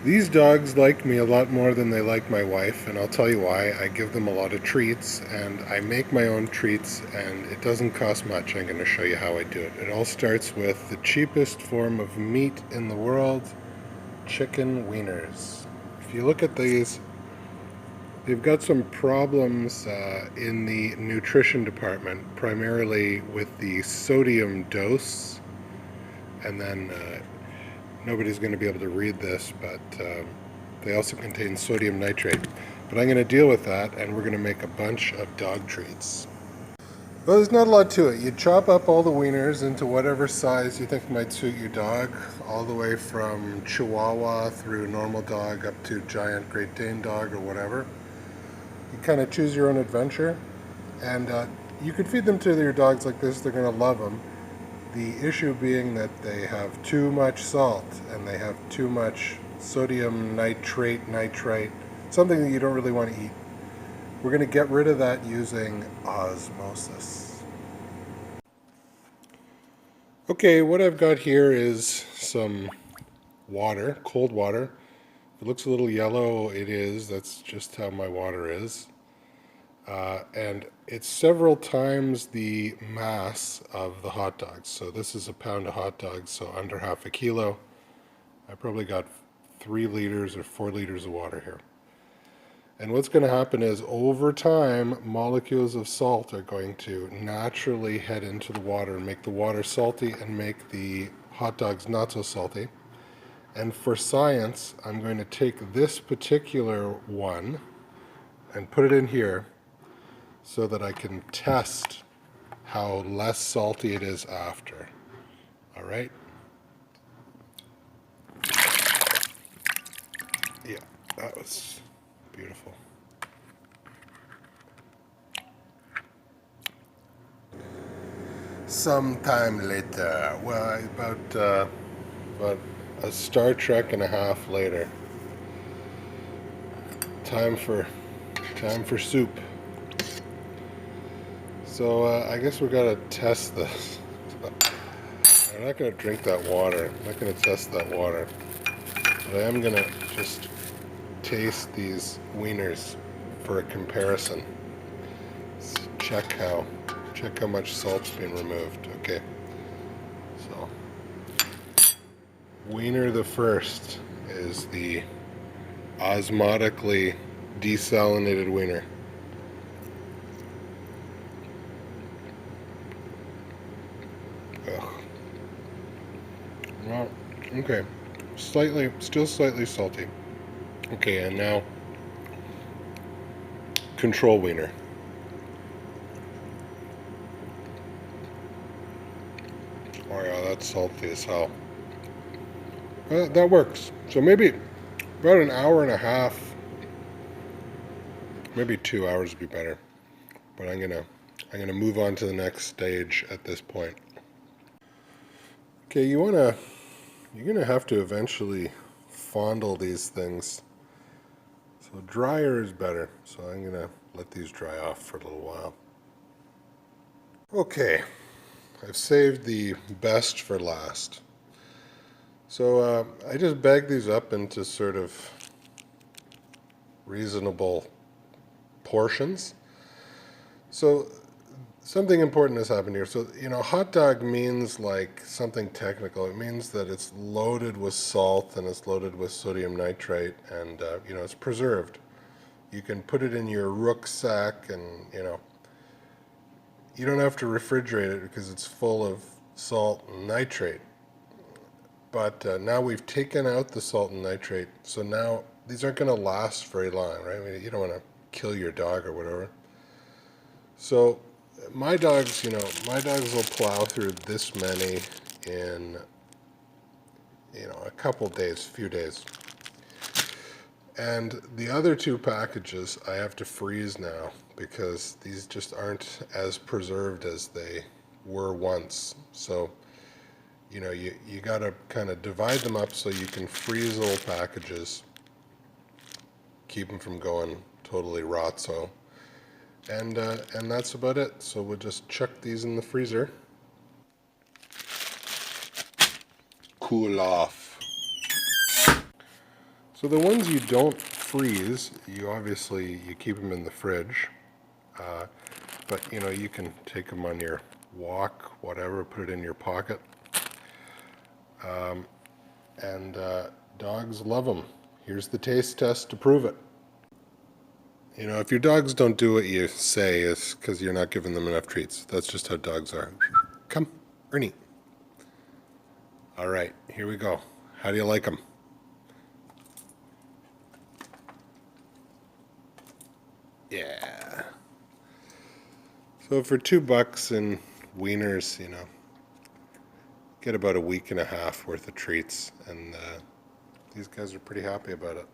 These dogs like me a lot more than they like my wife, and I'll tell you why. I give them a lot of treats, and I make my own treats, and it doesn't cost much. I'm going to show you how I do it. It all starts with the cheapest form of meat in the world, chicken wieners. If you look at these, they've got some problems in the nutrition department, primarily with the sodium dose, and then nobody's going to be able to read this, but they also contain sodium nitrate. But I'm going to deal with that, and we're going to make a bunch of dog treats. Well, there's not a lot to it. You chop up all the wieners into whatever size you think might suit your dog, all the way from Chihuahua through normal dog up to giant Great Dane dog or whatever. You kind of choose your own adventure, and you could feed them to your dogs like this. They're going to love them. The issue being that they have too much salt and they have too much sodium nitrite, something that you don't really want to eat. We're going to get rid of that using osmosis. Okay, what I've got here is some water, cold water. If it looks a little yellow, it is. That's just how my water is. And it's several times the mass of the hot dogs. So this is a pound of hot dogs, so under half a kilo. I probably got 3 liters or 4 liters of water here. And what's going to happen is over time, molecules of salt are going to naturally head into the water and make the water salty and make the hot dogs not so salty. And for science, I'm going to take this particular one and put it in here so that I can test how less salty it is after. All right? Yeah, that was beautiful. Sometime later, well, about a Star Trek and a half later. Time for soup. So I guess we gotta test this. I'm not gonna drink that water. I'm not gonna test that water. But I am gonna just taste these wieners for a comparison. Let's check how much salt's been removed. Okay. So wiener the first is the osmotically desalinated wiener. Ugh. Well, okay. Still slightly salty. Okay, and now control wiener. Oh yeah, that's salty as hell. That works. So maybe about an hour and a half, maybe 2 hours would be better. But I'm gonna move on to the next stage at this point. Okay, you're gonna have to eventually fondle these things. So drier is better. So I'm gonna let these dry off for a little while. Okay, I've saved the best for last. So I just bag these up into sort of reasonable portions. So something important has happened here. So, hot dog means like something technical. It means that it's loaded with salt and it's loaded with sodium nitrate and, it's preserved. You can put it in your rucksack and, you don't have to refrigerate it because it's full of salt and nitrate. But now we've taken out the salt and nitrate, so now these aren't going to last very long, right? I mean, you don't want to kill your dog or whatever. So my dogs will plow through this many in, a couple days, few days. And the other 2 packages I have to freeze now because these just aren't as preserved as they were once. So you got to kind of divide them up so you can freeze little packages, keep them from going totally rotso. And that's about it. So we'll just chuck these in the freezer. Cool off. So the ones you don't freeze, you keep them in the fridge, but you know, you can take them on your walk, whatever, put it in your pocket, and dogs love them. Here's the taste test to prove it. You know, if your dogs don't do what you say, it's because you're not giving them enough treats. That's just how dogs are. Come, Ernie. All right, here we go. How do you like them? Yeah. So for $2 in wieners, you know, get about a week and a half worth of treats, and these guys are pretty happy about it.